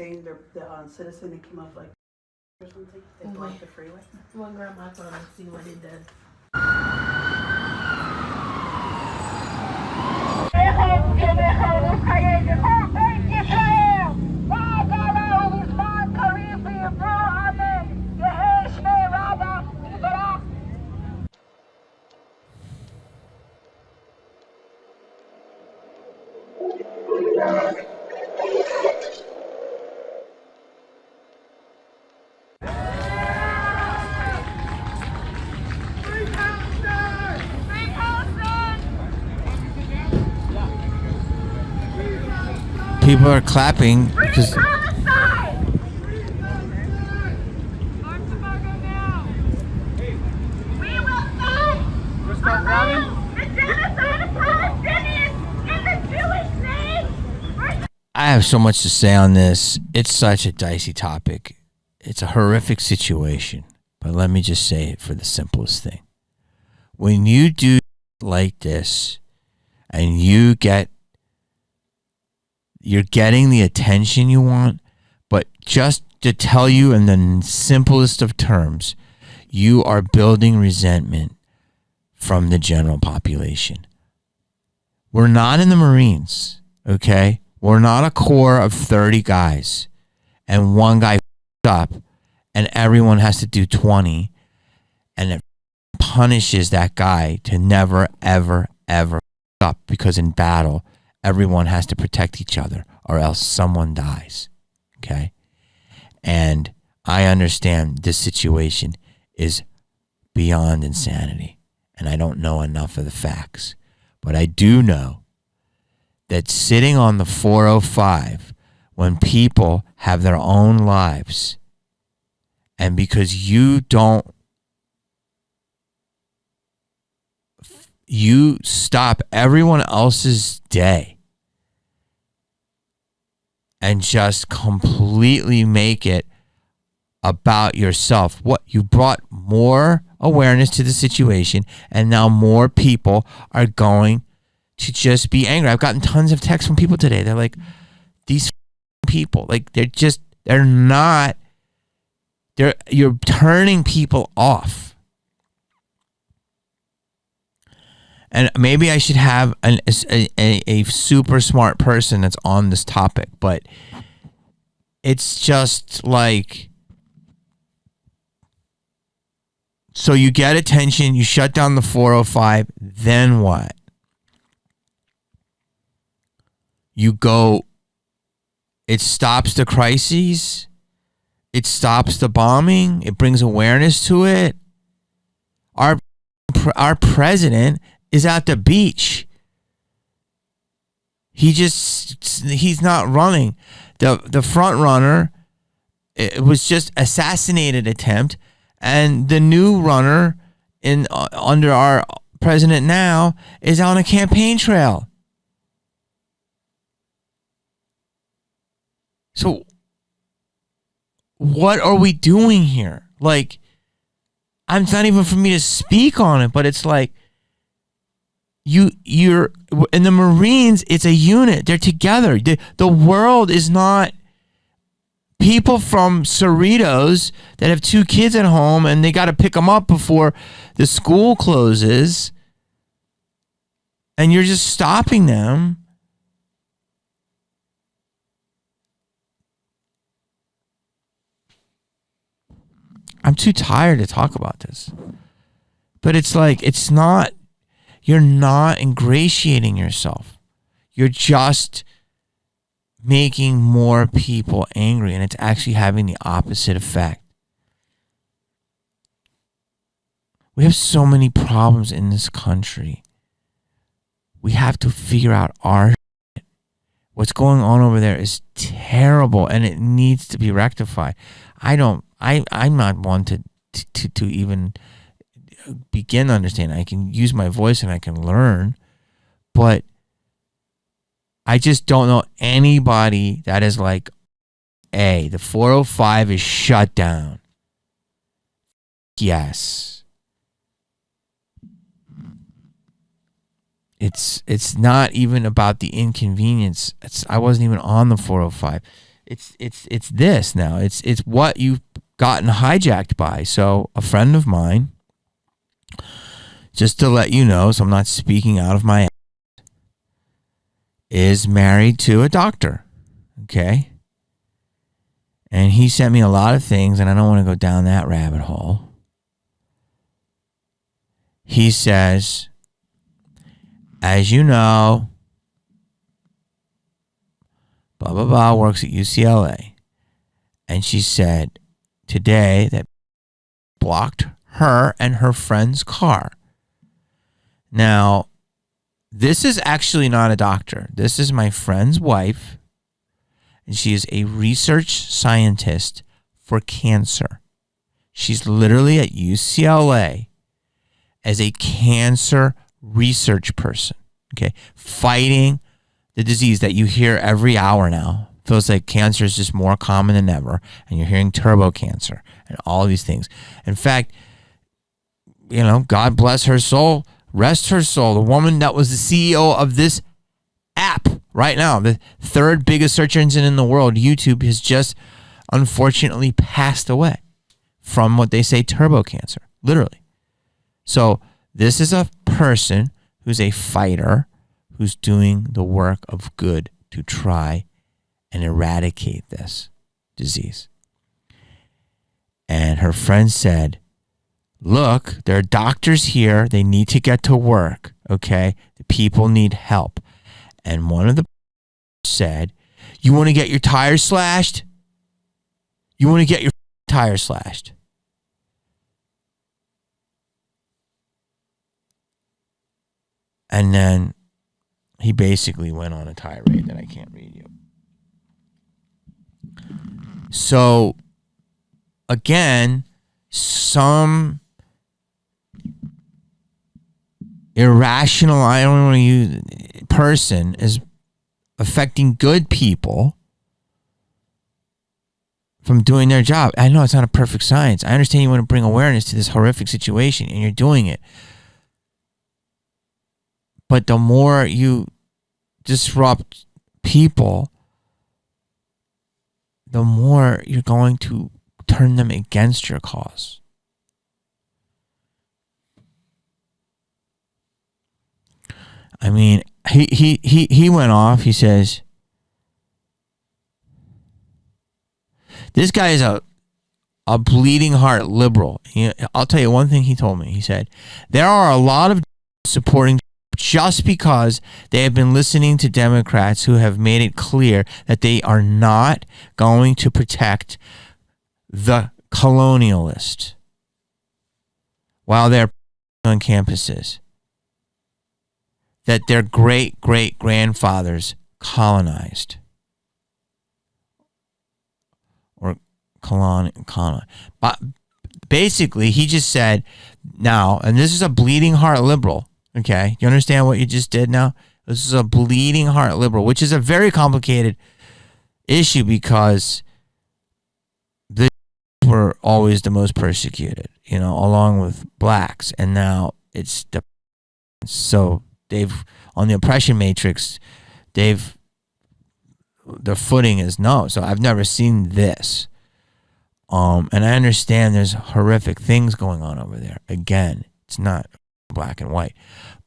saying the citizen that came up like or something. They blocked the freeway. We'll grab my phone and see what he did. People are clapping because I have so much to say on this. It's such a dicey topic. It's a horrific situation. But let me just say it for the simplest thing. When you do like this and you're getting the attention you want, but just to tell you in the simplest of terms, you are building resentment from the general population. We're not in the Marines, okay? We're not a corps of 30 guys and one guy up and everyone has to do 20 and it punishes that guy to never, ever, ever up because in battle, everyone has to protect each other or else someone dies, okay? And I understand this situation is beyond insanity and I don't know enough of the facts, but I do know that sitting on the 405 when people have their own lives and because you stop everyone else's day and just completely make it about yourself. What you brought more awareness to the situation and now more people are going to just be angry. I've gotten tons of texts from people today. They're like, these people, like you're turning people off. And maybe I should have a super smart person that's on this topic, but it's just like, so you get attention, you shut down the 405, then what? You go, it stops the crises, it stops the bombing, it brings awareness to it. Our president is at the beach. He's not running. The front runner, it was just assassinated attempt, and the new runner under our president now is on a campaign trail. So what are we doing here? Like, it's not even for me to speak on it, but it's like you're in the Marines, it's a unit. They're together. The world is not people from Cerritos that have 2 kids at home and they got to pick them up before the school closes and you're just stopping them. I'm too tired to talk about this. But it's like, you're not ingratiating yourself. You're just making more people angry, and it's actually having the opposite effect. We have so many problems in this country. We have to figure out our shit. What's going on over there is terrible, and it needs to be rectified. I'm not one to even begin to understand. I can use my voice and I can learn, but I just don't know anybody that is like, the 405 is shut down. Yes. It's not even about the inconvenience. I wasn't even on the 405. it's this now. It's what you've gotten hijacked by. So a friend of mine, just to let you know, so I'm not speaking out of my ass, is married to a doctor. Okay? And he sent me a lot of things, and I don't want to go down that rabbit hole. He says, as you know, blah, blah, blah, works at UCLA. And she said today that blocked her and her friend's car. Now, this is actually not a doctor. This is my friend's wife, and she is a research scientist for cancer. She's literally at UCLA as a cancer research person, okay, fighting the disease that you hear every hour now. Feels like cancer is just more common than ever, and you're hearing turbo cancer and all of these things. In fact, you know, God bless her soul, rest her soul. The woman that was the CEO of this app right now, the third biggest search engine in the world, YouTube, has just unfortunately passed away from what they say turbo cancer, literally. So this is a person who's a fighter, who's doing the work of good to try and eradicate this disease. And her friend said, look, there are doctors here. They need to get to work, okay? The people need help. And one of the said, you want to get your tires slashed? You want to get your tires slashed? And then he basically went on a tirade that I can't read you. So, again, some irrational, I don't want to use, person is affecting good people from doing their job. I know it's not a perfect science. I understand you want to bring awareness to this horrific situation, and you're doing it. But the more you disrupt people, the more you're going to turn them against your cause. I mean, he went off. He says, this guy is a bleeding heart liberal. I'll tell you one thing he told me. He said, there are a lot of supporting just because they have been listening to Democrats who have made it clear that they are not going to protect the colonialist while they're on campuses, that their great-great-grandfathers colonized or colonized. But basically, he just said now, and this is a bleeding heart liberal, okay? You understand what you just did now? This is a bleeding heart liberal, which is a very complicated issue because the were always the most persecuted, you know, along with blacks. And now it's the, so they've, on the oppression matrix, their footing is no. So I've never seen this. And I understand there's horrific things going on over there. Again, it's not black and white.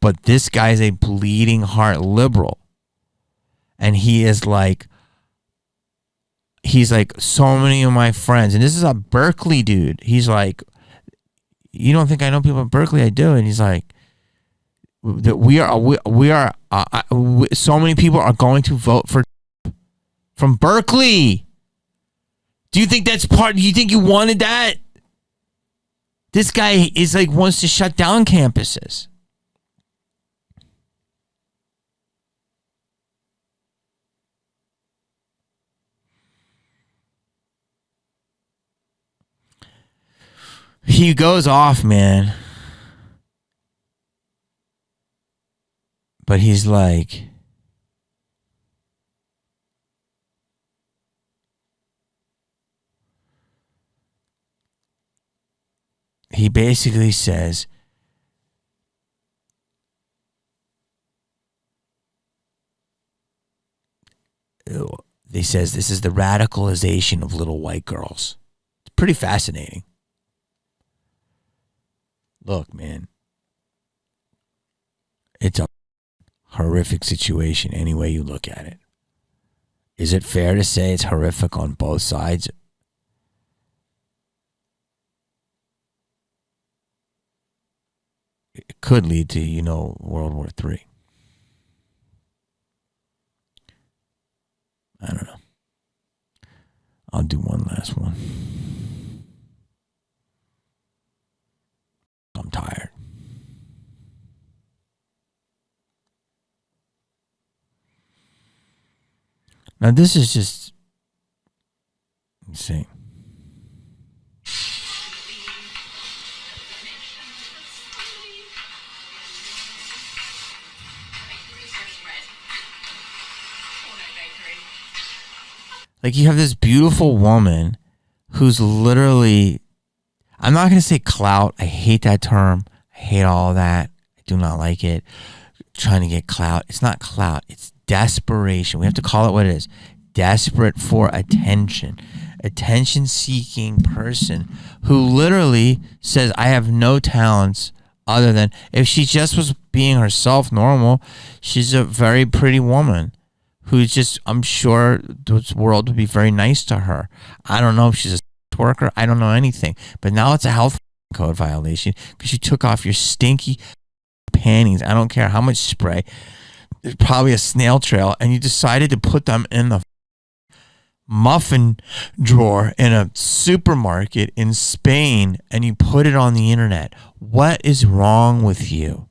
But this guy's a bleeding heart liberal. And he's like so many of my friends. And this is a Berkeley dude. He's like, you don't think I know people at Berkeley? I do. And he's like, that so many people are going to vote for from Berkeley. Do you think that's part? Do you think you wanted that? This guy is like wants to shut down campuses. He goes off, man. But he's like, he basically says, They says this is the radicalization of little white girls. It's pretty fascinating. Look, man, it's a horrific situation any way you look at it. Is it fair to say it's horrific on both sides? It could lead to, World War III. I don't know. I'll do one last one. I'm tired. Now, this is just insane. Like, you have this beautiful woman who's literally, I'm not going to say clout. I hate that term. I hate all that. I do not like it. Trying to get clout. It's not clout. It's desperation. We have to call it what it is. Desperate for attention. Attention-seeking person who literally says, I have no talents other than, if she just was being herself normal, she's a very pretty woman. Who's just, I'm sure the world would be very nice to her. I don't know if she's a sex worker. I don't know anything. But now it's a health code violation because you took off your stinky panties. I don't care how much spray. There's probably a snail trail. And you decided to put them in the muffin drawer in a supermarket in Spain and you put it on the internet. What is wrong with you?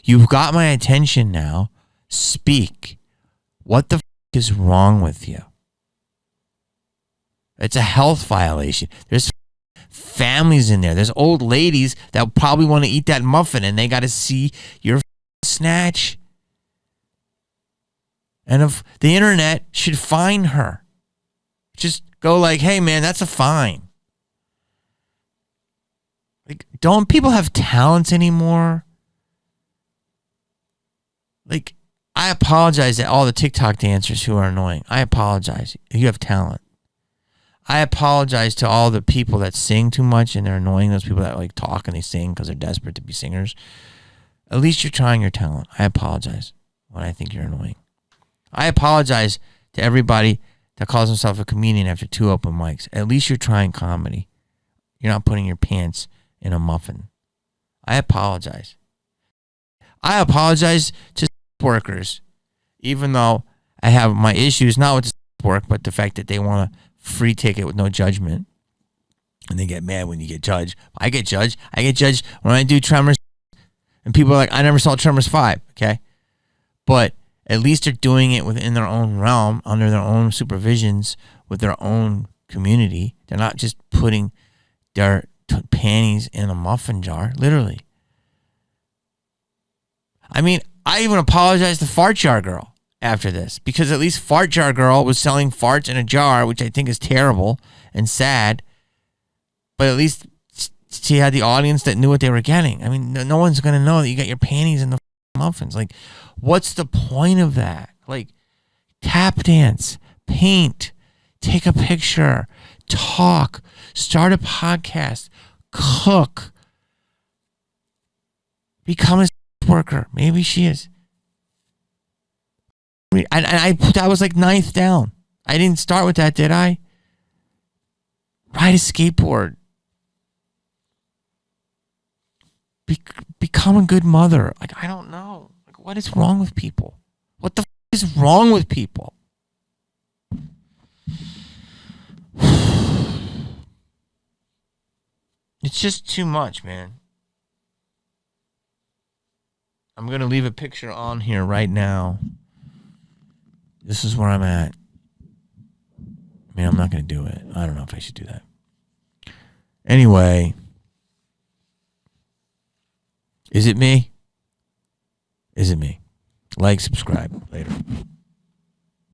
You've got my attention now. Speak. What the is wrong with you? It's a health violation. There's families in there. There's old ladies that probably want to eat that muffin and they got to see your snatch. And if the internet should fine her, just go like, hey man, that's a fine. Like, don't people have talents anymore? Like, I apologize to all the TikTok dancers who are annoying. I apologize. You have talent. I apologize to all the people that sing too much and they're annoying. Those people that like talk and they sing because they're desperate to be singers. At least you're trying your talent. I apologize when I think you're annoying. I apologize to everybody that calls himself a comedian after 2 open mics. At least you're trying comedy. You're not putting your pants in a muffin. I apologize. I apologize to workers, even though I have my issues not with the work, but the fact that they want a free ticket with no judgment, and they get mad when you get judged. I get judged. I get judged when I do Tremors, and people are like, I never saw Tremors 5. Okay, but at least they're doing it within their own realm, under their own supervisions, with their own community. They're not just putting their panties in a muffin jar, literally. I mean, I even apologized to Fart Jar Girl after this, because at least Fart Jar Girl was selling farts in a jar, which I think is terrible and sad. But at least she had the audience that knew what they were getting. I mean, no one's going to know that you got your panties in the muffins. Like, what's the point of that? Like, tap dance, paint, take a picture, talk, start a podcast, cook, become a worker. Maybe she is. I that was like 9th down. I didn't start with that, did I? Ride a skateboard. Become a good mother. Like, I don't know. Like, what is wrong with people? What the is wrong with people? It's just too much, man. I'm going to leave a picture on here right now. This is where I'm at. I mean, I'm not going to do it. I don't know if I should do that. Anyway. Is it me? Is it me? Like, subscribe. Later.